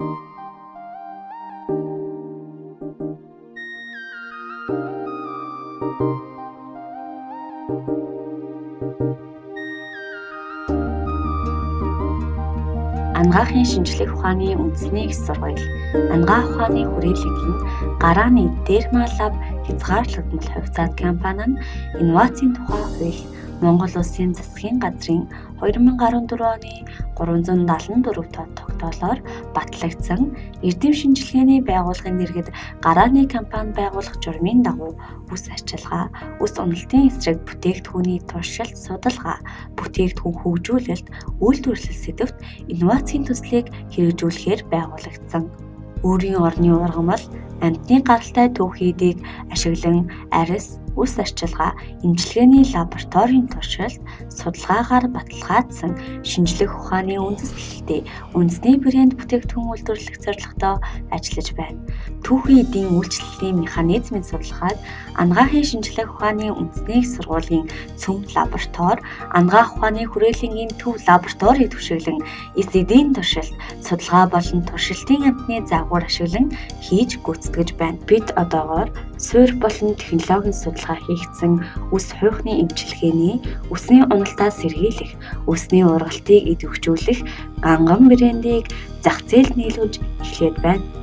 Анагаахын шинжлэх ухааны үндэсний их сургууль, анагаах ухааны хүрээлэнгийн гарааны Dermalab хязгаарлагдмал хувьцаат компани нь инновацийн тухай хууль, Монгол Улсын засгийн газрын 2014 оны 374 тоо тогтоолоор батлагдсан эрдэм шинжилгээний байгууллагын нэргэд гарааны компани байгуулах журмын дагуу үс арчилгаа, үс уналтын эсрэг бүтээгдэхүүний туршилт судалгаа, бүтээгдэхүүн хөгжүүлэлт, үйлдвэрлэл сэдэвт инновацийн төслийг хэрэгжүүлэхээр байгуулагдсан. Өөрийн орны ургамал, амьтны гаралтай түүхийдийг ашиглан арьс, үс арчилгаа, эмчилгээний лабораторийн туршилт, судалгаагаар баталгаажсан шинжлэх ухааны үндэслэлтэй үндэсний брэнд бүтээгдэхүүн үйлдвэрлэх зорилготой ажиллаж байна. Түүхийн эдийн үйлчлэлийн механизмын судалгааг анагаахын шинжлэх ухааны үндэсний их сургуулийн цөм лаборатори, анагаах ухааны хүрээлэнгийн төв лабораторийг түшиглэн эс эдийн туршилт, судалгаа болон туршилтын амьтны загвар ашиглан хийж гүйцэтгэж байна. Бид одоогоор суурь болон технологийн судалгаа хийгдсэн үс хуйхны эмчилгээний, үсний уналтаа сэргийлэх, үсний ургалтыг идэвхжүүлэх ганган брэндийг зах зээлд нийлүүлж эхлээд байна.